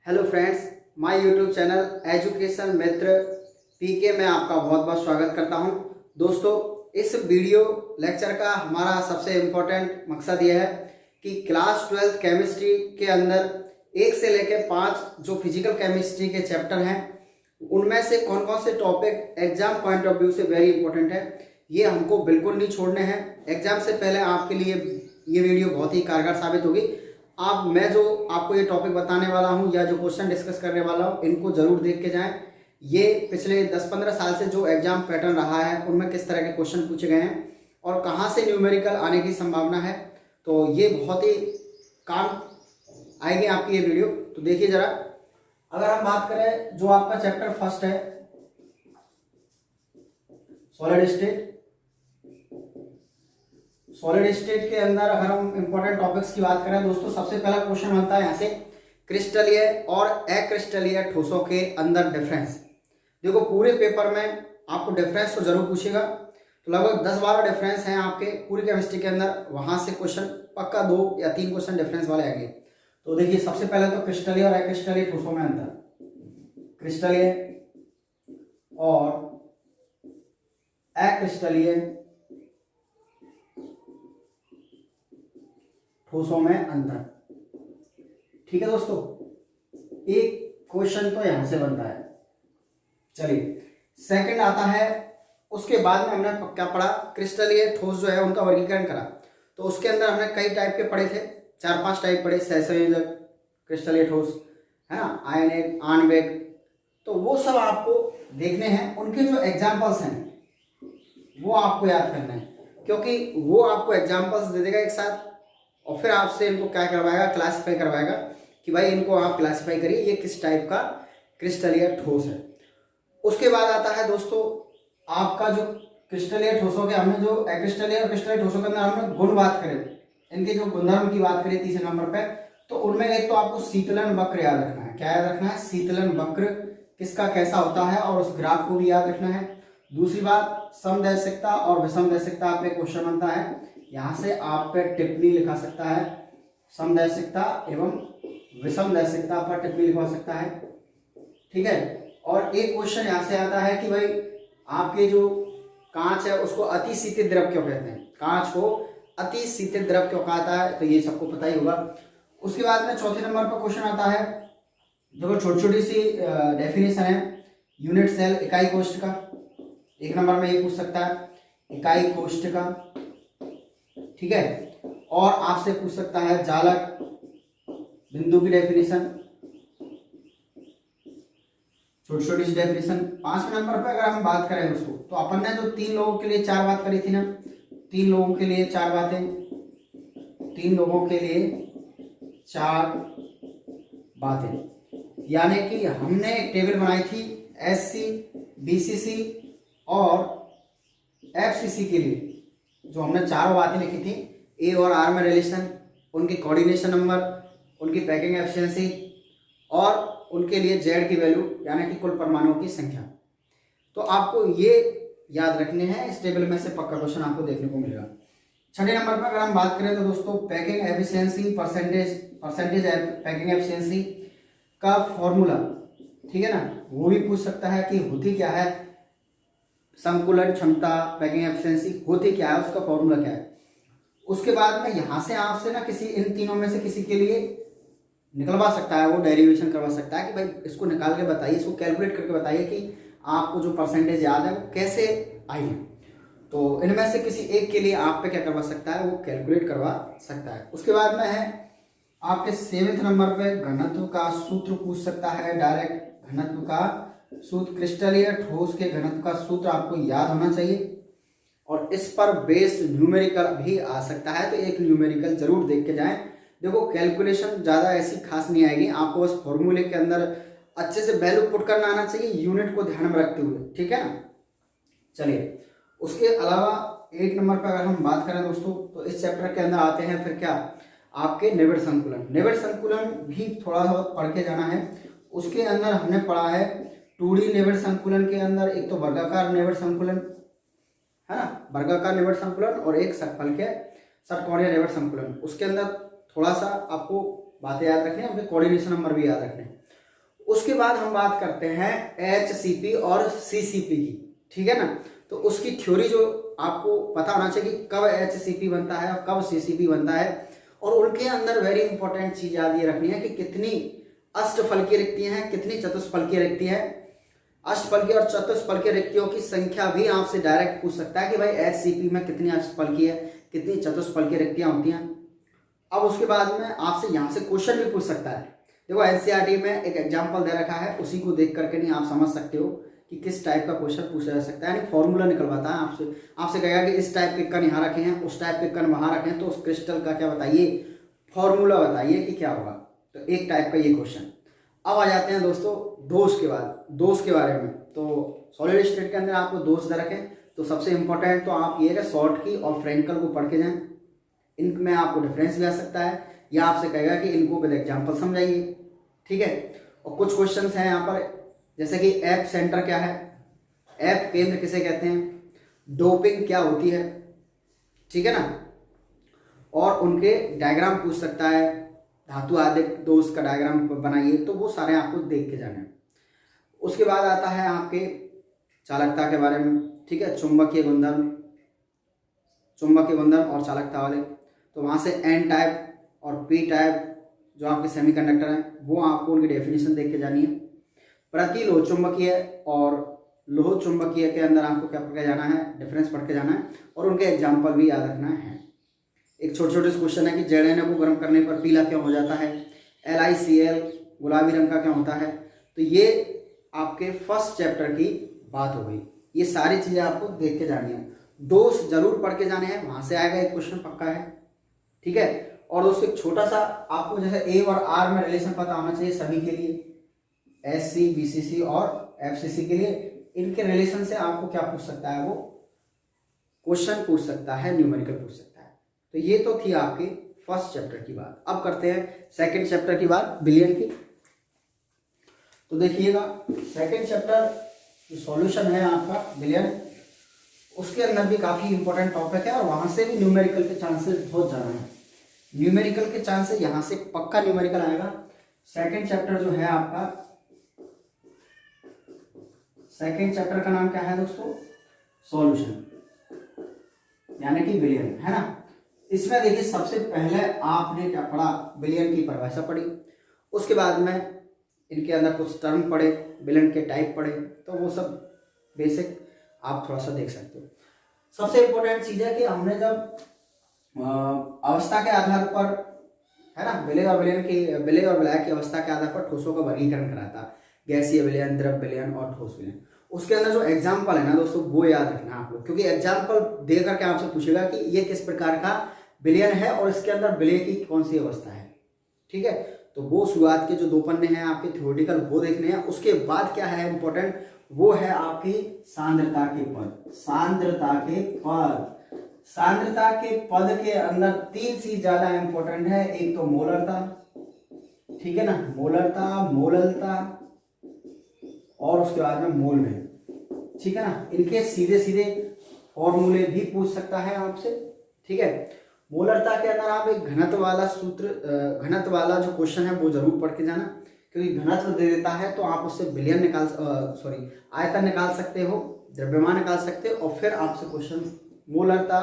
Hello friends, my YouTube channel education Mitra PK में आपका बहुत बहुत स्वागत करता हूं। दोस्तों, इस वीडियो लेक्चर का हमारा सबसे इम्पोर्टेंट मकसद यह है कि क्लास 12 केमिस्ट्री के अंदर 1 से लेकर 5 जो फिजिकल केमिस्ट्री के चैप्टर हैं उनमें से कौन कौन से topic exam point of view से वेरी इंपॉर्टेंट है, ये हमको बिल्कुल नहीं छोड़ने हैं। एग्जाम से पहले आपके लिए ये वीडियो बहुत ही कारगर साबित होगी। मैं जो आपको ये टॉपिक बताने वाला हूँ या जो क्वेश्चन डिस्कस करने वाला हूँ इनको जरूर देख के जाएं। ये पिछले 10-15 साल से जो एग्जाम पैटर्न रहा है उनमें किस तरह के क्वेश्चन पूछे गए हैं और कहाँ से न्यूमेरिकल आने की संभावना है, तो ये बहुत ही काम आएगी आपकी ये वीडियो। तो देखिए जरा, अगर हम बात करें जो आपका चैप्टर फर्स्ट है सॉलिड स्टेट के अंदर अगर हम इंपॉर्टेंट टॉपिक्स की बात करें दोस्तों, सबसे पहला क्वेश्चन बनता है यहाँ से क्रिस्टलीय और अक्रिस्टलीय ठोसों के अंदर डिफरेंस। देखो, पूरे पेपर में आपको डिफरेंस तो जरूर पूछेगा, तो लगभग 10-12 डिफरेंस हैं आपके पूरी केमिस्ट्री के अंदर। वहां से क्वेश्चन पक्का 2 या 3 क्वेश्चन डिफरेंस वाले आएंगे। तो देखिए, सबसे पहले तो क्रिस्टलीय और अक्रिस्टलीय ठोसों में अंतर, क्रिस्टलीय और अक्रिस्टलीय ठोसों में अंतर। ठीक है दोस्तों, एक क्वेश्चन तो यहां से बनता है। चलिए, सेकंड आता है, उसके बाद में हमने क्या पढ़ा, क्रिस्टलीय ठोस जो है उनका वर्गीकरण करा। तो उसके अंदर हमने कई टाइप के पढ़े थे, 4-5 टाइप पढ़े, सहसंयोजक क्रिस्टलीय ठोस है ना, आयनिक, आणविक। तो वो सब आपको देखने हैं, उनके जो एग्जाम्पल्स हैं वो आपको याद करना है, क्योंकि वो आपको एग्जाम्पल्स दे देगा एक साथ और फिर आपसे इनको क्या करवाएगा, क्लासिफाई करवाएगा कि भाई इनको आप क्लासिफाई करिए, ये किस टाइप का क्रिस्टलीय ठोस है। उसके बाद आता है दोस्तों आपका जो क्रिस्टलीय ठोसों के, हमने जो अक्रिस्टलीय और क्रिस्टलीय ठोसों के अंदर हमने गुण बात करें, इनके जो गुणधर्म की बात करें तीसरे नंबर पे, तो उनमें एक तो आपको शीतलन वक्र याद रखना है। क्या याद रखना है? शीतलन वक्र किसका कैसा होता है और उस ग्राफ को भी याद रखना है। दूसरी बात, समदैशिकता और विषमदैशिकता पे क्वेश्चन बनता है, यहाँ से आप पे टिप्पणी लिखा सकता है, समदैशिकता एवं विषमदैशिकता पर टिप्पणी लिखवा सकता है। ठीक है, और एक क्वेश्चन यहाँ से आता है कि भाई आपके जो कांच है उसको अति शीतित द्रव क्यों कहते हैं, कांच को अति शीतित द्रव क्यों कहता है, तो ये सबको पता ही होगा। उसके बाद में चौथे नंबर पर क्वेश्चन आता है, देखो छोटी छोटी सी डेफिनेशन है, यूनिट सेल इकाई कोष्ठ का, 1 नंबर में ये पूछ सकता है, इकाई कोष्ठ का। ठीक है, और आपसे पूछ सकता है जालक बिंदु की डेफिनेशन, छोटी छोटी सी डेफिनेशन। 5वें नंबर पर अगर हम बात करें दोस्तों, तो अपन ने जो 3 लोगों के लिए 4 बात करी थी ना, 3 लोगों के लिए 4 बातें, 3 लोगों के लिए 4 बातें, यानी कि हमने एक टेबल बनाई थी SC, BCC और FCC के लिए, जो हमने 4 बातें लिखी थी, ए और आर में रिलेशन, उनकी कोऑर्डिनेशन नंबर, उनकी पैकिंग एफिशिएंसी और उनके लिए जेड की वैल्यू यानी कि कुल परमाणुओं की संख्या। तो आपको ये याद रखने हैं, इस टेबल में से पक्का क्वेश्चन आपको देखने को मिलेगा। 6ठे नंबर पर अगर हम बात करें तो दोस्तों packing efficiency, percentage packing efficiency का फॉर्मूला, ठीक है ना, वो भी पूछ सकता है कि होती क्या है, संकुलन क्षमता, पैकिंग एफिशिएंसी होती क्या है, उसका फॉर्मूला क्या है। उसके बाद में यहाँ से आपसे ना किसी इन तीनों में से किसी के लिए निकलवा सकता है, वो डेरिवेशन करवा सकता है कि भाई इसको निकाल के बताइए, इसको कैलकुलेट करके बताइए कि आपको जो परसेंटेज याद है वो कैसे आई है। तो इनमें से किसी एक के लिए आप पे क्या करवा सकता है, वो कैलकुलेट करवा सकता है। उसके बाद में है आपके 7वें नंबर पे घनत्व का सूत्र पूछ सकता है, डायरेक्ट घनत्व का सूत्र, क्रिस्टलीय ठोस के घनत्व का सूत्र आपको याद होना चाहिए और इस पर बेस्ड न्यूमेरिकल भी आ सकता है, तो एक न्यूमेरिकल जरूर देख के जाएं। देखो, कैलकुलेशन ज़्यादा ऐसी खास नहीं आएगी, आपको बस फॉर्मूले के अंदर अच्छे से वैल्यू पुट करना आना चाहिए, यूनिट को ध्यान में रखते हुए। ठीक है ना। चलिए, उसके अलावा 8 नंबर पर अगर हम बात करें दोस्तों, तो इस चैप्टर के अंदर आते हैं फिर क्या, आपके निबिड़ संकुलन। निबिड़ संकुलन भी थोड़ा बहुत पढ़ के जाना है। उसके अंदर हमने पढ़ा है 2D निबिड़ संकुलन के अंदर एक तो वर्गाकार निबिड़ संकुलन है ना, वर्गाकार निबिड़ संकुलन, और एक षटकोणीय निबिड़ संकुलन। उसके अंदर थोड़ा सा आपको बातें याद रखनी है, उनके कोऑर्डिनेशन नंबर भी याद रखने हैं। उसके बाद हम बात करते हैं HCP और CCP की, ठीक है ना। तो उसकी थ्योरी जो आपको पता होना चाहिए कि कब HCP बनता है और कब CCP बनता है, और उनके अंदर वेरी इंपॉर्टेंट चीज याद ये रखनी है कि कितनी अष्टफलकीय रिक्तियां हैं, कितनी चतुष्फलकीय रिक्तियां हैं। अष्टफलकीय और चतुष्फलकीय रिक्तियों की संख्या भी आपसे डायरेक्ट पूछ सकता है कि भाई HCP में कितनी अष्टफलकीय कितनी चतुष्फलकीय रिक्तियां होती हैं। अब उसके बाद में आपसे यहाँ से क्वेश्चन भी पूछ सकता है। देखो NCERT में एक एग्जाम्पल दे रखा है, उसी को देख करके नहीं आप समझ सकते हो कि किस टाइप का क्वेश्चन पूछा जा सकता है। यानी फॉर्मूला निकलवाता है आपसे, आपसे कहेगा कि इस टाइप के कण यहाँ रखे हैं, उस टाइप के कण वहाँ रखे हैं, तो उस क्रिस्टल का क्या बताइए, फॉर्मूला बताइए कि क्या होगा। तो एक टाइप का ये क्वेश्चन। अब आ जाते हैं दोस्तों दोष के बाद, दोष के बारे में। तो सॉलिड स्टेट के अंदर आपको दोष दे रखें, तो सबसे इंपॉर्टेंट तो आप ये शॉर्ट की और फ्रेंकल को पढ़ के जाएं। इनमें आपको डिफरेंस भी आ सकता है, या आपसे कहेगा कि इनको विद एग्जाम्पल समझाइए, ठीक है। और कुछ क्वेश्चंस हैं यहाँ पर, जैसे कि एप सेंटर क्या है, एप केंद्र किसे कहते हैं, डोपिंग क्या होती है, ठीक है ना। और उनके डायग्राम पूछ सकता है, धातु आदि दोष का डायग्राम बनाइए, तो वो सारे आपको देख के जाने हैं। उसके बाद आता है आपके चालकता के बारे में, ठीक है, चुंबकीय गुणधर्म, चुंबकीय गुणधर्म और चालकता वाले। तो वहाँ से N टाइप और P टाइप जो आपके सेमीकंडक्टर हैं, वो आपको उनकी डेफिनेशन देख के जानी है। प्रतिलोह चुंबकीय और लोह चुंबकीय के अंदर आपको क्या पढ़ के जाना है, डिफरेंस पढ़ के जाना है, और उनके एग्जाम्पल भी याद रखना है। एक छोटे छोटे क्वेश्चन है कि ZNA को गर्म करने पर पीला क्यों हो जाता है, LiCl गुलाबी रंग का क्यों होता है। तो ये आपके फर्स्ट चैप्टर की बात हो गई। ये सारी चीजें आपको देख के जानी है, दोष जरूर पढ़ के जाने हैं, वहां से आएगा एक क्वेश्चन पक्का है, ठीक है। और दोस्तों एक छोटा सा आपको जैसे A और R में रिलेशन पता होना चाहिए सभी के लिए, SC BCC और FCC के लिए। इनके रिलेशन से आपको क्या पूछ सकता है, वो क्वेश्चन पूछ सकता है, न्यूमेरिकल पूछ सकता है। तो ये तो थी आपकी फर्स्ट चैप्टर की बात। अब करते हैं सेकंड चैप्टर की बात, बिलियन की। तो देखिएगा सेकंड चैप्टर जो सॉल्यूशन है आपका बिलियन, उसके अंदर भी काफी इंपॉर्टेंट टॉपिक है, और वहां से भी न्यूमेरिकल के चांसेस बहुत ज्यादा है। न्यूमेरिकल के चांसेस यहाँ से पक्का न्यूमेरिकल आएगा। सेकंड चैप्टर जो है आपका, सेकंड चैप्टर का नाम क्या है दोस्तों, सॉल्यूशन, यानी कि बिलियन, है ना। इसमें देखिए सबसे पहले आपने क्या पढ़ा, बिलियन की परिभाषा पढ़ी, उसके बाद में इनके अंदर कुछ टर्म पढ़े, बिलियन के टाइप पढ़े, तो वो सब बेसिक आप थोड़ा सा देख सकते हो। सबसे इंपॉर्टेंट चीज है कि हमने जब अवस्था के आधार पर, है ना, विलय और विलायक की अवस्था के आधार पर ठोसों का वर्गीकरण करा था, गैसीय विलयन, द्रव विलयन और ठोस विलयन। उसके अंदर जो एग्जाम्पल है ना दोस्तों, वो याद रखना आप लोग, क्योंकि एग्जाम्पल दे करके आपसे पूछेगा कि ये किस प्रकार का विलयन है और इसके अंदर विलय की कौन सी अवस्था है, ठीक है। तो वो शुरुआत के जो 2 पन्ने हैं आपके थ्योरेटिकल, वो देखने हैं। उसके बाद क्या है इंपॉर्टेंट, वो है आपकी सांद्रता के पद, सांद्रता के पद। सांद्रता के पद के अंदर 3 चीज ज्यादा इंपॉर्टेंट है, एक तो मोलरता, ठीक है ना, मोलरता, मोललता, और उसके बाद में मोल में, ठीक है ना। इनके सीधे सीधे फॉर्मूले भी पूछ सकता है आपसे, ठीक है। मोलरता के अंदर आप एक घनत्व वाला सूत्र, घनत्व वाला जो क्वेश्चन है वो जरूर पढ़ के जाना, क्योंकि घनत्व दे देता है तो आप उससे बिलियन निकाल, आयतन निकाल सकते हो, द्रव्यमान निकाल सकते हो, और फिर आपसे क्वेश्चन मोलरता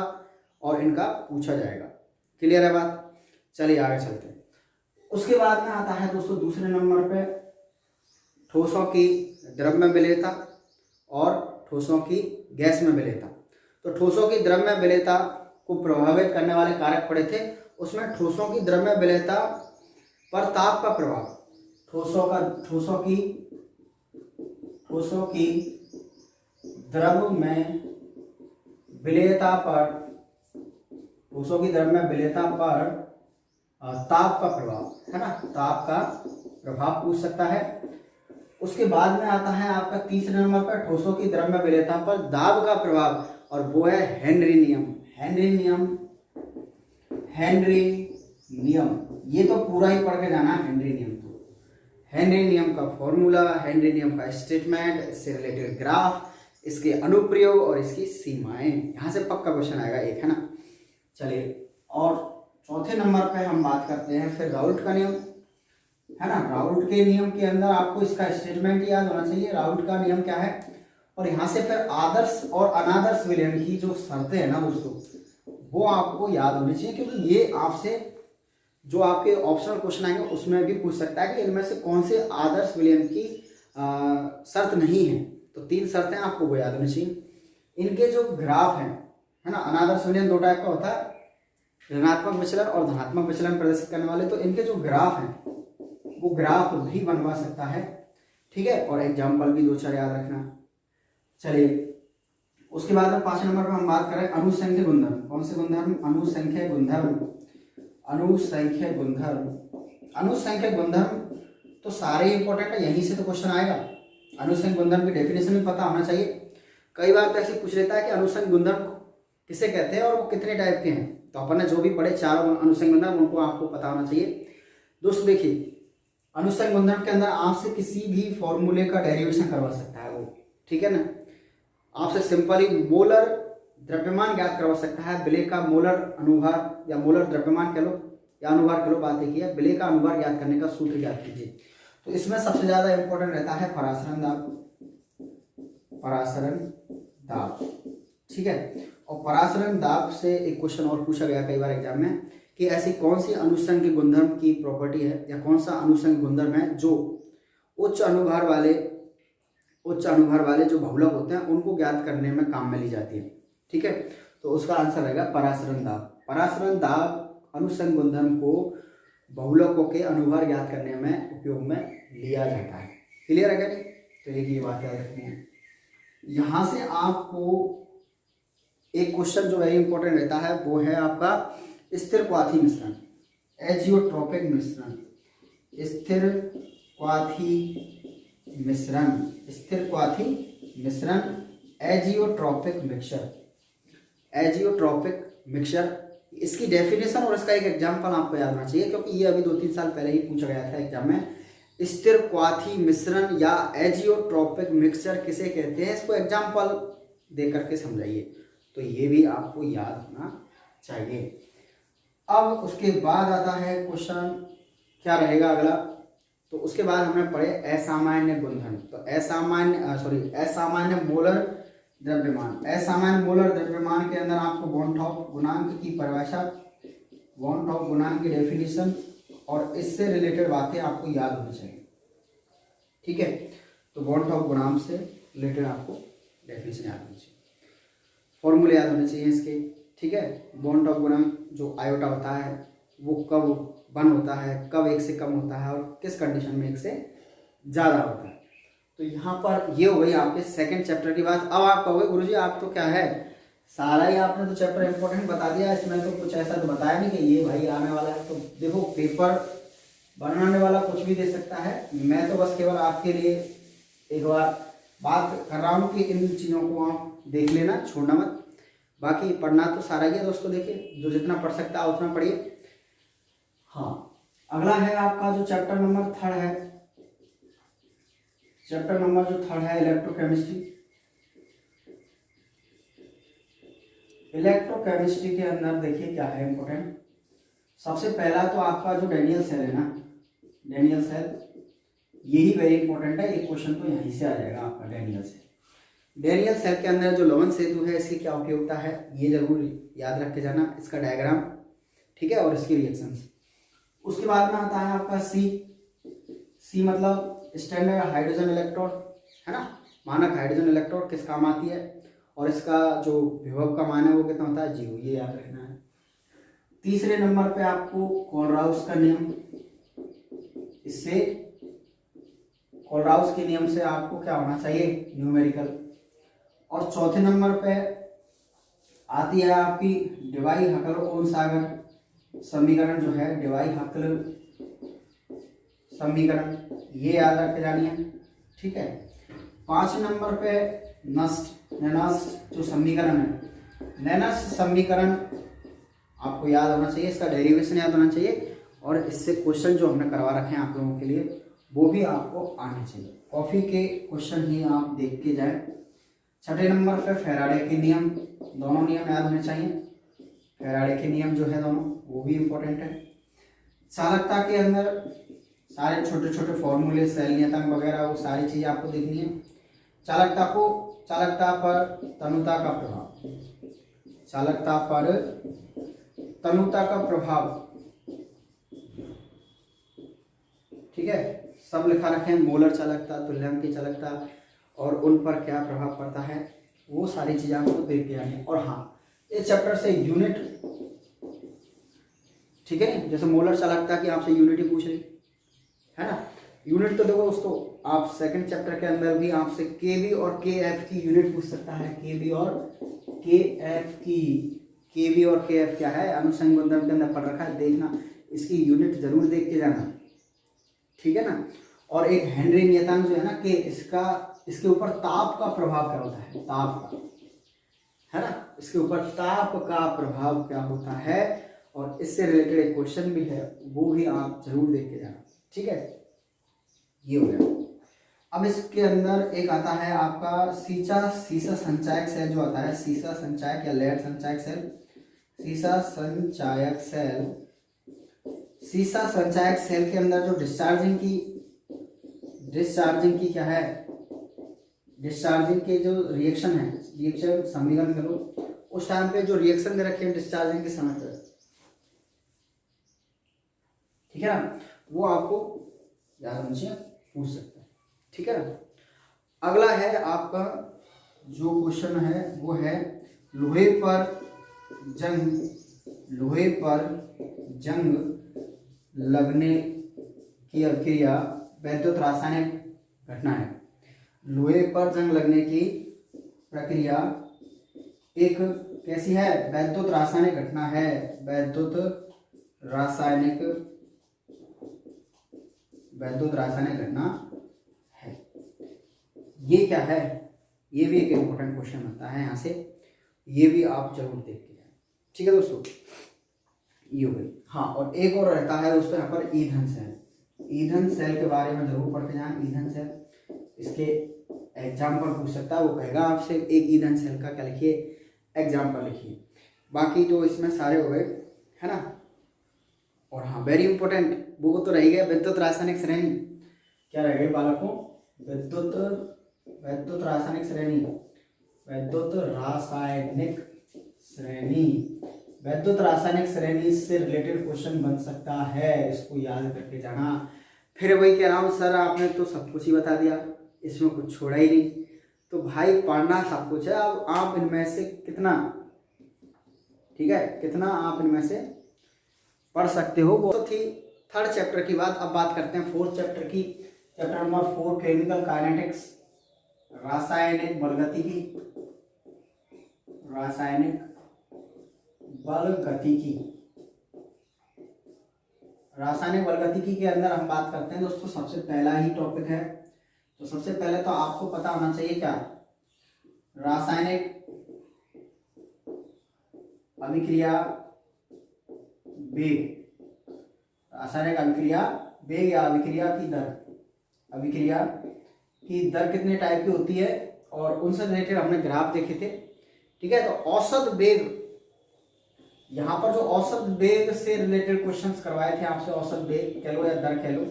और इनका पूछा जाएगा। क्लियर है बात, चलिए आगे चलते हैं। उसके बाद में आता है दोस्तों दूसरे नंबर पे ठोसों की द्रव में विलेयता और ठोसों की गैस में विलेयता। तो ठोसों की द्रव में विलेयता को प्रभावित करने वाले कारक पड़े थे, उसमें ठोसों की द्रव में विलेयता पर ताप का प्रभाव, ठोसों की द्रव में विलेयता पर, ठोसों की द्रव में विलेयता पर ताप का प्रभाव, है ना, ताप का प्रभाव पूछ सकता है। उसके बाद में आता है आपका तीसरे नंबर पर ठोसों की द्रव में विलेयता पर दाब का प्रभाव, और वो है हेनरी नियम। हेनरी नियम ये तो पूरा ही पढ़ के जाना है। हेनरी नियम, तो हेनरी नियम का फॉर्मूला, हेनरी नियम का स्टेटमेंट, इससे रिलेटेड ग्राफ, इसके अनुप्रयोग और इसकी सीमाएं, यहां से पक्का क्वेश्चन आएगा एक, है ना। चलिए, और चौथे नंबर पे हम बात करते हैं फिर राउल्ट का नियम। है ना। राउल्ट के नियम के अंदर आपको इसका स्टेटमेंट याद होना चाहिए, राउल्ट का नियम क्या है, और यहाँ से फिर आदर्श और अनादर्श विलयन की जो शर्तें हैं ना दोस्तों, वो आपको याद होनी चाहिए, क्योंकि ये आपसे जो आपके ऑप्शनल क्वेश्चन आएंगे उसमें भी पूछ सकता है कि इनमें से कौन से आदर्श विलयन की शर्त नहीं है। तो 3 शर्तें आपको वो याद होनी चाहिए। इनके जो ग्राफ हैं, है ना, अनादर्श विलयन 2 टाइप का होता है, ऋणात्मक विचलन और धनात्मक विचलन प्रदर्शित करने वाले। तो इनके जो ग्राफ हैं वो ग्राफ भी बनवा सकता है, ठीक है, और एग्जाम्पल भी 2-4 याद रखना। चलिए उसके बाद में 5 नंबर पर हम बात करें अनुसंख्य गुणधर्म। कौन से गुणधर्म? अनुसंख्य गुणधर्म। अनुसंख्य गुणधर्म, अनुसंख्य गुणधर्म तो सारे इंपॉर्टेंट है, यहीं से तो क्वेश्चन आएगा। अनुसंख्य गुणधर्म की डेफिनेशन भी पता होना चाहिए। कई बार तो ऐसे पूछ लेता है कि अनुसंख्य गुणधर्म किसे कहते हैं और वो कितने टाइप के हैं। तो अपन ने जो भी पढ़े 4 अनुसंख्य गुणधर्म उनको आपको पता होना चाहिए। दोस्तों देखिए, अनुसंख्य गुणधर्म के अंदर आपसे किसी भी फॉर्मूले का डेरिवेशन करवा सकता है वो, ठीक है ना। आपसे सिंपली मोलर द्रव्यमान ज्ञात करवा सकता है, विलेय का मोलर अनुभार या मोलर द्रव्यमान कह लो या अनुभार कह लो, बात एक ही है। विलेय का अनुभार ज्ञात करने का सूत्र ज्ञात कीजिए। तो इसमें सबसे ज्यादा इंपॉर्टेंट रहता है परासरण दाब, परासरण दाब, ठीक है। और परासरण दाब से एक क्वेश्चन और पूछा गया कई बार एग्जाम में कि ऐसी कौन सी अनुसंख्य गुणधर्म की प्रॉपर्टी है या कौन सा अनुसंख्य गुणधर्म है जो उच्च अनुभार वाले जो बहुलक होते हैं उनको ज्ञात करने में काम में ली जाती है, ठीक है। तो उसका आंसर रहेगा परासरण दाब। परासरण दाब अनुसंख्य गुणधर्म को बहुलकों के अनुभार ज्ञात करने में उपयोग में लिया जाता है। क्लियर है क्या? तो एक ये बात याद रखनी है। यहाँ से आपको एक क्वेश्चन जो वेरी इंपॉर्टेंट रहता है वो है आपका स्थिर क्वाथी मिश्रण, एजियोट्रोपिक मिश्रण। स्थिर क्वाथी मिश्रण, स्थिर क्वाथी मिश्रण, एजियोट्रोपिक मिक्सचर, एजियोट्रोपिक मिक्सचर। इसकी डेफिनेशन और इसका एक एग्जाम्पल आपको याद होना चाहिए, क्योंकि ये अभी 2-3 साल पहले ही पूछा गया था एग्जाम में। स्थिर क्वाथी मिश्रण या एजियोट्रोपिक मिक्सचर किसे कहते हैं, इसको एग्जाम्पल दे करके समझाइए। तो ये भी आपको याद होना चाहिए। अब उसके बाद आता है क्वेश्चन, क्या रहेगा अगला? तो उसके बाद हमने पढ़े असामान्य गुणधर्म। तो असामान्य मोलर द्रव्यमान। असामान्य मोलर द्रव्यमान के अंदर आपको बॉन्टॉप गुणांक की परिभाषा, बॉन्टॉप गुणांक की डेफिनेशन और इससे रिलेटेड बातें आपको याद होनी चाहिए, ठीक है। तो बॉन्टॉप गुणांक से रिलेटेड आपको डेफिनेशन याद होनी चाहिए, फॉर्मूले याद होने चाहिए इसके, ठीक है। बॉन्टॉप गुणांक जो आयोटा होता है वो कब 1 होता है, कब 1 से कम होता है और किस कंडीशन में 1 से ज़्यादा होता है। तो यहाँ पर ये हो गई आपके सेकंड चैप्टर की बात। अब आप कहोगे गुरुजी आप तो क्या है सारा ही आपने तो चैप्टर इंपॉर्टेंट बता दिया, इसमें तो कुछ ऐसा तो बताया नहीं कि ये भाई आने वाला है। तो देखो, पेपर बनाने वाला कुछ भी दे सकता है, मैं तो बस केवल आपके लिए एक बार बात कर रहा हूँ कि इन चीज़ों को आप देख लेना, छोड़ना मत। बाकी पढ़ना तो सारा ही है दोस्तों, देखिए जो जितना पढ़ सकता है उतना पढ़िए। हाँ, अगला है आपका जो चैप्टर नंबर 3 है, चैप्टर नंबर जो 3 है इलेक्ट्रोकेमिस्ट्री। इलेक्ट्रोकेमिस्ट्री के अंदर देखिए क्या है इंपॉर्टेंट। सबसे पहला तो आपका जो डैनियल सेल है ना, डैनियल सेल, यही वेरी इंपॉर्टेंट है। एक क्वेश्चन तो यहीं से आ जाएगा आपका डैनियल सेल। डैनियल सेल के अंदर जो लवण सेतु है इसकी क्या उपयोगिता है ये जरूर याद रख के जाना, इसका डायग्राम, ठीक है, और इसकी रिएक्शंस। उसके बाद में आता है आपका सी मतलब स्टैंडर्ड हाइड्रोजन इलेक्ट्रोड, है ना, मानक हाइड्रोजन इलेक्ट्रोड किस काम आती है और इसका जो विभव का मान है वो कितना होता है 0, ये याद रखना है। तीसरे नंबर पे आपको कोलराउस का नियम, इससे कोलराउस के नियम से आपको क्या होना चाहिए न्यूमेरिकल। और चौथे नंबर पे आती है आपकी डिवाई हकल सागर समीकरण, जो है डिवाई हकल समीकरण, ये याद रख के जानी है, ठीक है। 5 नंबर पे नैनस्ट जो समीकरण है, नैनस्ट समीकरण आपको याद होना चाहिए, इसका डेरिवेशन याद होना चाहिए और इससे क्वेश्चन जो हमने करवा रखे हैं आप लोगों के लिए वो भी आपको आने चाहिए। कॉफी के क्वेश्चन ही आप देख के जाए। 6ठे नंबर पे फैराडे के नियम, दोनों नियम याद होने चाहिए। फैराडे के नियम जो है दोनों वो भी इम्पोर्टेंट है। चालकता के अंदर सारे छोटे छोटे फॉर्मूले, सेल नियतांक वगैरह वो सारी चीजें आपको देखनी है। चालकता पर तनुता का प्रभाव, चालकता पर तनुता का प्रभाव, ठीक है, सब लिखा रखे हैं, मोलर चालकता, तुल्यांक की चालकता और उन पर क्या प्रभाव पड़ता है, वो सारी चीजें आपको देख के आनी है। और हाँ, इस चैप्टर से यूनिट, ठीक है ना, जैसे मोलर चालकता की आपसे यूनिट ही पूछ रही है ना, यूनिट तो देखो दोस्तों, आप सेकंड चैप्टर के अंदर भी आपसे केवी और केएफ की यूनिट पूछ सकता है। केवी और केएफ की, केवी और केएफ क्या है, अनुसंग बंधन के अंदर पढ़ रखा है, देखना, इसकी यूनिट जरूर देख के जाना, ठीक है ना। और एक हेनरी नियतांक जो है ना कि इसके ऊपर ताप का प्रभाव क्या होता है, ताप का, है ना, इसके ऊपर ताप का प्रभाव क्या होता है, और इससे रिलेटेड एक क्वेश्चन भी है, वो भी आप जरूर देख के जाना, ठीक है। ये हो गया। अब इसके अंदर एक आता है आपका सीसा संचायक सेल जो आता है, सीसा संचायक या लेड संचायक सेल, सीसा संचायक सेल, सीसा संचायक सेल के अंदर जो डिस्चार्जिंग की क्या है, डिस्चार्जिंग के जो रिएक्शन है, रिएक्शन समीकरण करो, उस टाइम पे जो रिएक्शन दे रखे हैं डिस्चार्जिंग के समय पर, ठीक है ना, वो आपको याद होना चाहिए, पूछ सकते हैं, ठीक है ना। अगला है आपका जो क्वेश्चन है वो है लोहे पर जंग लगने की अभिक्रिया वैद्युत रासायनिक घटना है। लोहे पर जंग लगने की प्रक्रिया एक कैसी है, वैद्युत रासायनिक घटना है, वैद्युत रासायनिक घटना है। ये क्या है, ये भी एक इम्पोर्टेंट क्वेश्चन बनता है यहाँ से, ये भी आप जरूर देख के जाए, ठीक है दोस्तों। ये हो गई। हाँ, और एक और रहता है दोस्तों यहाँ पर ईंधन सेल, ईंधन सेल के बारे में जरूर पढ़ के जाए। ईंधन सेल, इसके एग्जाम्पल पूछ सकता है, वो कहेगा आपसे एक ईंधन सेल का क्या लिखिए, एग्जाम्पल लिखिए। बाकी तो इसमें सारे हो गए, है ना। और हाँ, वेरी इंपॉर्टेंट वो तो रह गया विद्युत रासायनिक श्रेणी, क्या रह गई बालकों, विद्युत रासायनिक श्रेणी, विद्युत रासायनिक श्रेणी से रिलेटेड क्वेश्चन बन सकता है, इसको याद करके जाना। फिर वही कह रहा हूँ सर आपने तो सब कुछ ही बता दिया, इसमें कुछ छोड़ा ही नहीं, तो भाई पढ़ना सब कुछ है। अब आप इनमें से कितना, ठीक है, कितना आप इनमें से पढ़ सकते हो, वो थी थर्ड चैप्टर की बात। अब बात करते हैं फोर्थ चैप्टर की, चैप्टर नंबर 4 केमिकल काइनेटिक्स, रासायनिक बलगतिकी, रासायनिक बलगतिकी के अंदर हम बात करते हैं दोस्तों, सबसे पहला ही टॉपिक है। तो सबसे पहले तो आपको पता होना चाहिए क्या, रासायनिक अभिक्रिया वेग, रासायनिक अभिक्रिया वेग या अभिक्रिया की दर कितने टाइप की होती है, और उनसे रिलेटेड हमने ग्राफ देखे थे, ठीक है। तो औसत वेग, यहाँ पर जो औसत वेग से रिलेटेड क्वेश्चंस करवाए थे आपसे, औसत वेग कह लो या दर कह लो,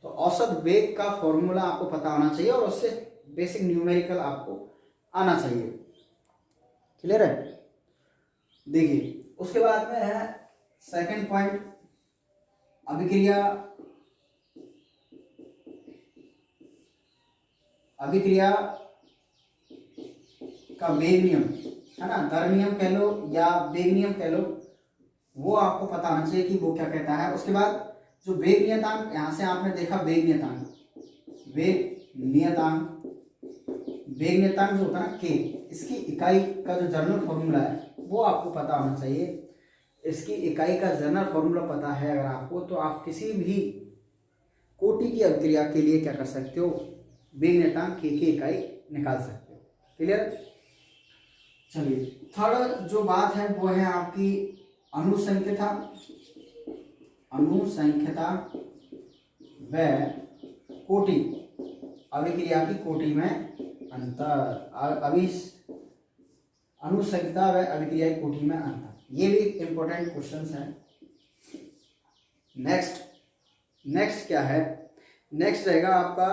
तो औसत वेग का फॉर्मूला आपको पता होना चाहिए और उससे बेसिक न्यूमेरिकल आपको आना चाहिए, क्लियर है। देखिए उसके बाद में है सेकंड पॉइंट, अभिक्रिया का वेग नियम, है ना, दर नियम कह लो या वेग नियम कह लो, वो आपको पता होना चाहिए कि वो क्या कहता है। उसके बाद जो वेग नियतांक, यहाँ से आपने देखा वेग नियतांक जो होता है ना के, इसकी इकाई का जो जर्नल फॉर्मूला है वो आपको पता होना चाहिए। इसकी इकाई का जर्नल फॉर्मूला पता है अगर आपको, तो आप किसी भी कोटि की अभिक्रिया के लिए क्या कर सकते हो, वेग नियतांक के की इकाई निकाल सकते हो, क्लियर। चलिए थर्ड जो बात है वो है आपकी अनुसंख्यता व कोटि, अभिक्रिया की कोटि में अंतर, अनुसंख्यता व अभिक्रिया की कोटि में अंतर, ये भी इंपॉर्टेंट क्वेश्चंस हैं। नेक्स्ट क्या है, नेक्स्ट रहेगा आपका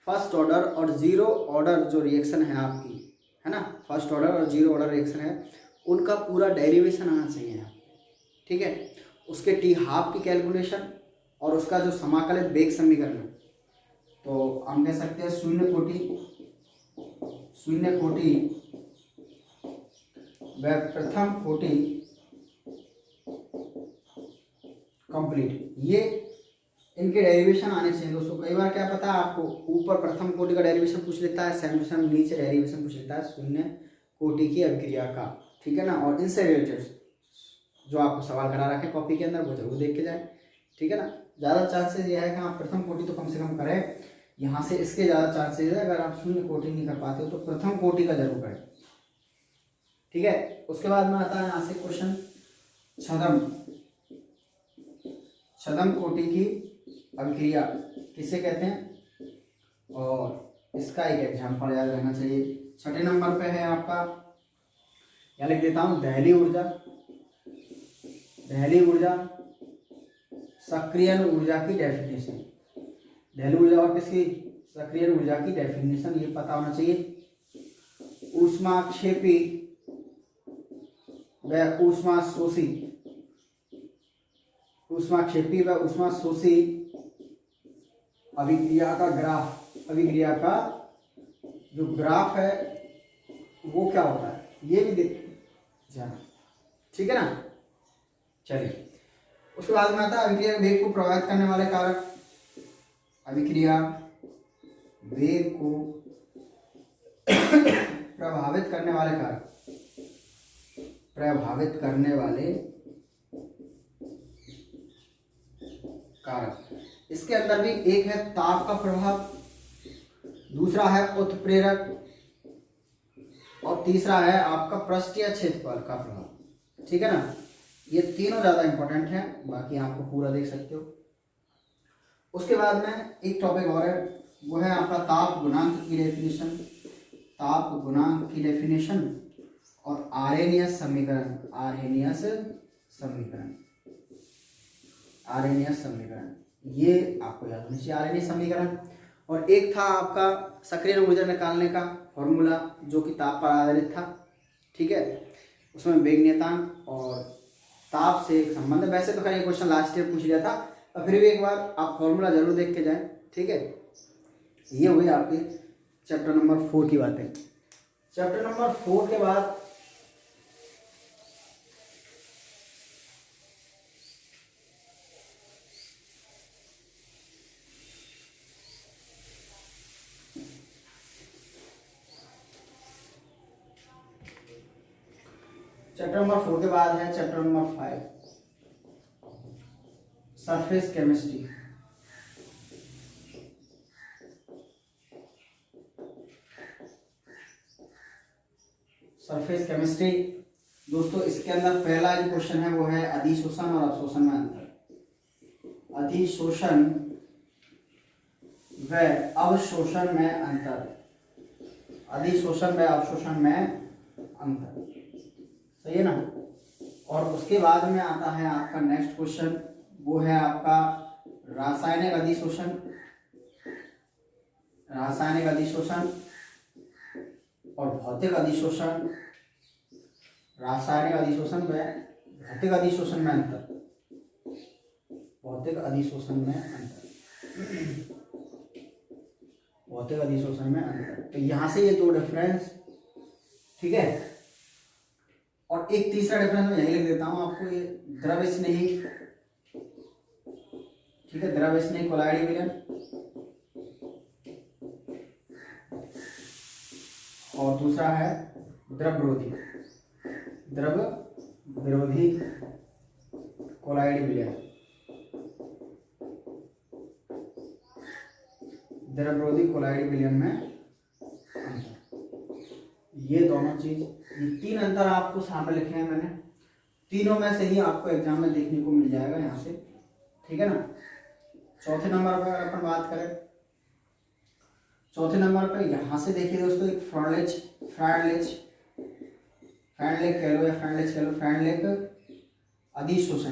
फर्स्ट ऑर्डर और जीरो ऑर्डर जो रिएक्शन है आपकी, है ना, फर्स्ट ऑर्डर और जीरो ऑर्डर रिएक्शन है, उनका पूरा डेरिवेशन आना चाहिए यहाँ, ठीक है। उसके टी हाफ की कैलकुलेशन और उसका जो समाकलित वेग समीकरण, तो हम कह सकते हैं शून्य कोटि व प्रथम कोटि कंप्लीट, ये इनके डेरिवेशन आने चाहिए दोस्तों। कई बार क्या पता है आपको, ऊपर प्रथम कोटि का डेरिवेशन पूछ लेता है, सेम नीचे डेरिवेशन पूछ लेता है शून्य कोटि की अभिक्रिया का, ठीक है ना। और इनसे रिलेटेड जो आपको सवाल करा रखे कॉपी के अंदर वो जरूर देख के जाए, ठीक है ना। ज़्यादा चांसेस ये है कि आप प्रथम कोटि तो कम से कम करें, यहाँ से इसके ज़्यादा चांसेस है अगर आप शून्य कोटि नहीं कर पाते हो तो प्रथम कोटि का जरूर करें, ठीक है। उसके बाद में आता है यहाँ से क्वेश्चन छद्म कोटि की अभिक्रिया किसे कहते हैं, और इसका एक एग्जाम्पल याद रहना चाहिए। छठे नंबर पे है आपका, यहाँ लिख देता हूँ, दहली ऊर्जा सक्रियण ऊर्जा की डेफिनेशन। दहली ऊर्जा और किसकी, सक्रियण ऊर्जा की डेफिनेशन ये पता होना चाहिए। ऊष्माक्षेपी व ऊष्मा शोषी अभिक्रिया का जो ग्राफ है वो क्या होता है, ये भी देख जाना, ठीक है ना। चलिए उसके बाद में आता है अभिक्रिया वेग को प्रभावित करने वाले कारक। अभिक्रिया वेग को प्रभावित करने वाले कारक, इसके अंदर भी एक है ताप का प्रभाव, दूसरा है उत्प्रेरक, और तीसरा है आपका पृष्ठीय क्षेत्रफल का प्रभाव, ठीक है ना। ये तीनों ज्यादा इंपॉर्टेंट हैं, बाकी आपको पूरा देख सकते हो। उसके बाद में एक टॉपिक और है, वो है आपका ताप गुणांक की डेफिनेशन और आरेनियस समीकरण, ये आपको याद होनी चाहिए, आरेनियस समीकरण। और एक था आपका सक्रियण ऊर्जा निकालने का फॉर्मूला जो कि ताप पर आधारित था, ठीक है। उसमें वेग नियतांक और ताप से एक संबंध है। वैसे तो खैर ये क्वेश्चन लास्ट ईयर पूछ लिया था, और फिर भी एक बार आप फॉर्मूला जरूर देख के जाएं, ठीक है। ये हुई आपकी चैप्टर नंबर 4 की बातें। चैप्टर नंबर 4 के बाद है चैप्टर नंबर 5 सरफेस केमिस्ट्री। दोस्तों इसके अंदर पहला जो क्वेश्चन है वो है अधिशोषण और अवशोषण में अंतर। अधिशोषण व अवशोषण में अंतर, सही है ना। और उसके बाद में आता है आपका नेक्स्ट क्वेश्चन, वो है आपका रासायनिक अधिशोषण और भौतिक अधिशोषण। रासायनिक अधिशोषण व भौतिक अधिशोषण में अंतर। भौतिक अधिशोषण में अंतर, तो यहाँ से ये दो डिफरेंस, ठीक है। और एक तीसरा डिफरेंस मैं यही लिख देता हूँ आपको, ये द्रव स्नेही, ठीक है, द्रव स्नेही कोलाइड विलयन, और दूसरा है द्रव विरोधी कोलाइड विलयन। द्रव विरोधी कोलाइड विलयन में अंतर, ये दोनों चीज, ये तीन अंतर आपको सामने लिखे हैं मैंने, तीनों में से ही आपको एग्जाम में देखने को मिल जाएगा यहाँ से, ठीक है ना। चौथे नंबर पर अगर अपन बात करें, चौथे नंबर पर यहाँ से देखिए दोस्तों, एक फ्रैंडलिक अधिशोषण,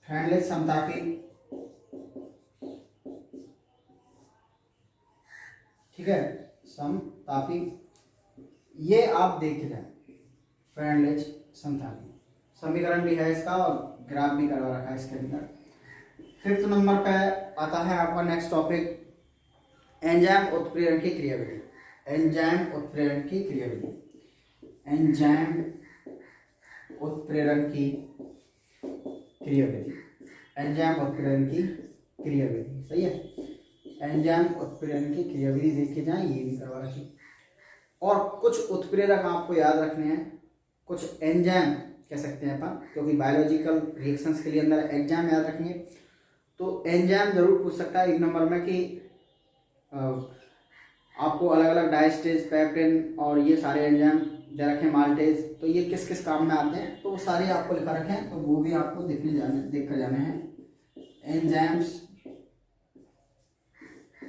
फ्रैंडलिक समतापी ठीक है, समतापी, ये आप देख रहे हैं फ्रेंडलिच समतापी, समीकरण भी है इसका और ग्राफ भी करवा रखा है इसके अंदर। 5th नंबर पे आता है आपका नेक्स्ट टॉपिक एंजाइम उत्प्रेरण की क्रियाविधि। एंजाइम उत्प्रेरण की क्रियाविधि, एंजाइम उत्प्रेरण की क्रियाविधि, एंजाइम उत्प्रेरण की क्रियाविधि, सही है। एंजाइम उत्प्रेरण की क्रियाविधि देख के जाए, ये भी करवा रखी। और कुछ उत्प्रेरक आपको याद रखने हैं, कुछ एंजाइम कह सकते हैं अपन, क्योंकि बायोलॉजिकल रिएक्शंस के लिए अंदर एंजाइम याद रखेंगे। तो एंजाइम जरूर पूछ सकता है 1 नंबर में कि आपको अलग अलग डायस्टेज, पेप्टिन और ये सारे एंजाइम दे रखे, माल्टेज, तो ये किस किस काम में आते हैं, तो वो सारे आपको लिखा रखे हैं, तो वो भी आपको देख कर जाने हैं। एंजाइम्स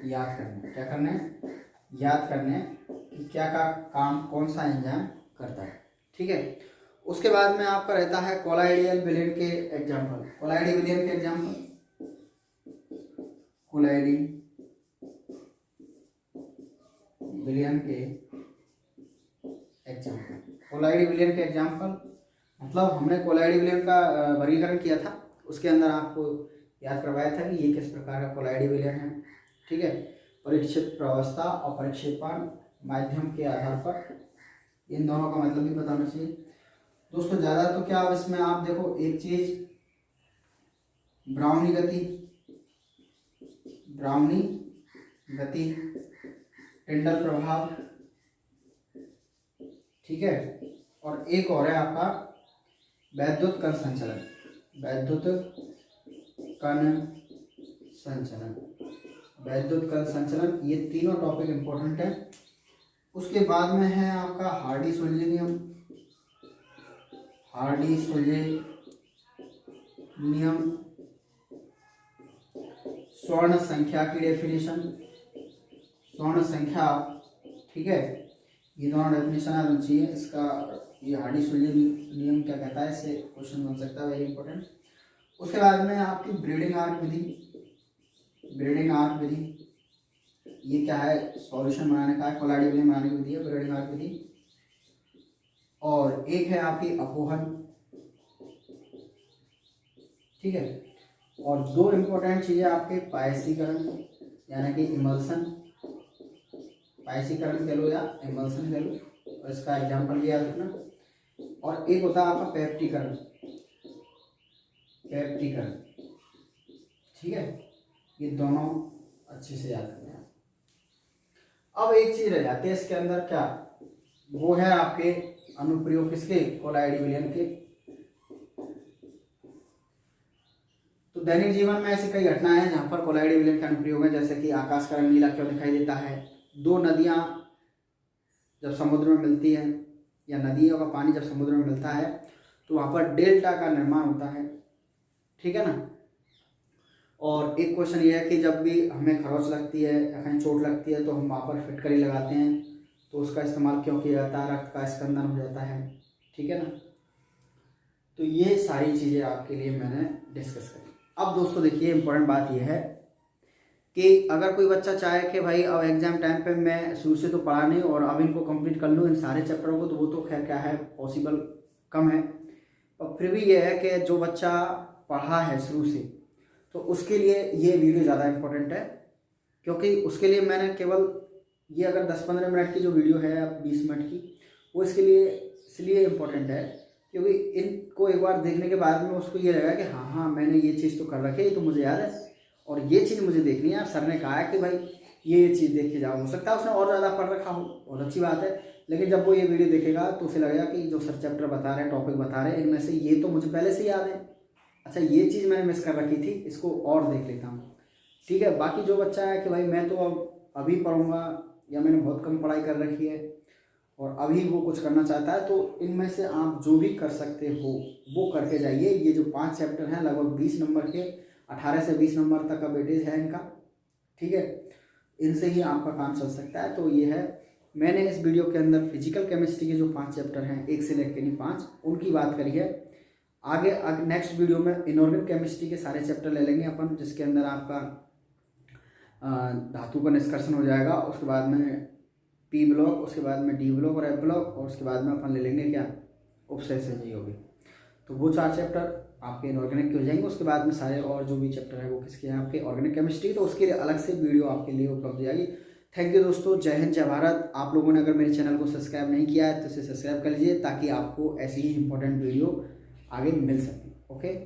याद करने, क्या करने हैं, याद करने कि क्या का काम कौन सा एंजाइम करता है, ठीक है। उसके बाद में आपका रहता है कोलाइडियल विलयन के एग्जाम्पल। कोलाइडी विलयन के एग्जाम्पल, कोलाइडी विलयन के एग्जाम्पल, कोलाइडी विलयन के एग्जाम्पल मतलब हमने कोलाइडी विलयन का वर्गीकरण किया था, उसके अंदर आपको याद करवाया था कि ये किस प्रकार का कोलाइडी विलयन है, ठीक है। परीक्षित प्रावस्था और परिक्षेपण माध्यम के आधार पर, इन दोनों का मतलब भी बताना चाहिए दोस्तों। ज़्यादा तो क्या अब इसमें आप देखो, एक चीज ब्राउनी गति, ब्राउनी गति, टिंडल प्रभाव, ठीक है। और एक और है आपका वैद्युत कण संचलन, वैद्युत कण संचलन, वैद्युत कण संचलन, ये तीनों टॉपिक इंपॉर्टेंट है। उसके बाद में है आपका हार्डी-सुलजे नियम, हार्डी-सुलजे नियम, स्वर्ण संख्या की डेफिनेशन, स्वर्ण संख्या, ठीक है, ये दोनों डेफिनेशन आना चाहिए इसका। ये हार्डी-सुलजे नियम क्या कहता है, इससे क्वेश्चन बन सकता है, वेरी इंपॉर्टेंट। उसके बाद में आपकी ब्रीडिंग आर्क विधि, ब्रीडिंग आर्क विधि, ये क्या है, सॉल्यूशन बनाने का है, कोलाइडी विलयन बनाने की विधि है, ब्रीडिंग आर्क विधि। और एक है आपकी अपोहन, ठीक है। और 2 इंपॉर्टेंट चीजें आपके पायसीकरण यानी कि इमल्सन, पायसीकरण कह लो या इमल्सन कह लो, और इसका एग्जाम्पल भी याद रखना। और एक होता है आपका पेप्टीकरण, पेप्टीकरण, ठीक है। ये दोनों अच्छे से याद रखना है। अब एक चीज रह जाती है इसके अंदर, क्या, वो है आपके अनुप्रयोग किसके, कोलाइडी विलयन के। तो दैनिक जीवन में ऐसी कई घटनाएं हैं जहां पर कोलाइडी विलयन का अनुप्रयोग है, जैसे कि आकाश का रंग नीला क्यों दिखाई देता है, 2 नदियां जब समुद्र में मिलती है, या नदियों का पानी जब समुद्र में मिलता है तो वहां पर डेल्टा का निर्माण होता है, ठीक है ना। और एक क्वेश्चन ये है कि जब भी हमें खरोच लगती है या कहीं चोट लगती है तो हम वहाँ पर फिटकरी लगाते हैं, तो उसका इस्तेमाल क्यों किया जाता है, रक्त का स्कंदन हो जाता है, ठीक है ना। तो ये सारी चीज़ें आपके लिए मैंने डिस्कस करी। अब दोस्तों देखिए, इम्पोर्टेंट बात यह है कि अगर कोई बच्चा चाहे कि भाई अब एग्जाम टाइम पे मैं शुरू से तो पढ़ा नहीं और अब इनको कंप्लीट कर लूँ इन सारे चैप्टरों को, तो वो तो खैर क्या है, पॉसिबल कम है। और फिर भी ये है कि जो बच्चा पढ़ा है शुरू से, तो उसके लिए ये वीडियो ज़्यादा इम्पोर्टेंट है, क्योंकि उसके लिए मैंने केवल ये अगर 10-15 मिनट की जो वीडियो है, 20 मिनट की, वो इसके लिए इसलिए इम्पोर्टेंट है क्योंकि इनको एक बार देखने के बाद में उसको ये लगेगा कि हाँ मैंने ये चीज़ तो कर रखी है, ये तो मुझे याद है और ये चीज़ मुझे देखनी है। सर ने कहा है कि भाई ये चीज़ देख के जाओ, हो सकता है उसने और ज़्यादा पढ़ रखा हो, बहुत अच्छी बात है, लेकिन जब वो ये वीडियो देखेगा तो उसे लगेगा कि जो सर चैप्टर बता रहे हैं, टॉपिक बता रहे हैं, इनमें से ये तो मुझे पहले से याद है, अच्छा ये चीज़ मैंने मिस कर रखी थी, इसको और देख लेता हूँ, ठीक है। बाकी जो बच्चा है कि भाई मैं तो अब अभी पढ़ूंगा या मैंने बहुत कम पढ़ाई कर रखी है और अभी वो कुछ करना चाहता है, तो इनमें से आप जो भी कर सकते हो वो करके जाइए। ये जो 5 चैप्टर हैं लगभग 20 नंबर के, 18 से 20 नंबर तक का वेटेज है इनका, ठीक है, इनसे ही आपका काम चल सकता है। तो ये है, मैंने इस वीडियो के अंदर फिजिकल केमिस्ट्री के जो 5 चैप्टर हैं, 1 से लेकर 5, उनकी बात करी है। आगे नेक्स्ट वीडियो में इनऑर्गेनिक केमिस्ट्री के सारे चैप्टर ले लेंगे अपन, जिसके अंदर आपका धातु का निष्कर्षण हो जाएगा, उसके बाद में पी ब्लॉक, उसके बाद में डी ब्लॉक और एफ ब्लॉक, और उसके बाद में अपन ले लेंगे क्या, उपसतही यौगिक। तो वो 4 चैप्टर आपके इनऑर्गेनिक के हो जाएंगे। उसके बाद में सारे और जो भी चैप्टर है वो किसके हैं, आपके ऑर्गेनिक केमिस्ट्री, तो उसके लिए अलग से वीडियो आपके लिए उपलब्ध हो जाएगी। थैंक यू दोस्तों, जय हिंद जय भारत। आप लोगों ने अगर मेरे चैनल को सब्सक्राइब नहीं किया है तो इसे सब्सक्राइब कर लीजिए, ताकि आपको ऐसी ही इंपॉर्टेंट वीडियो आगे मिल सके। ओके।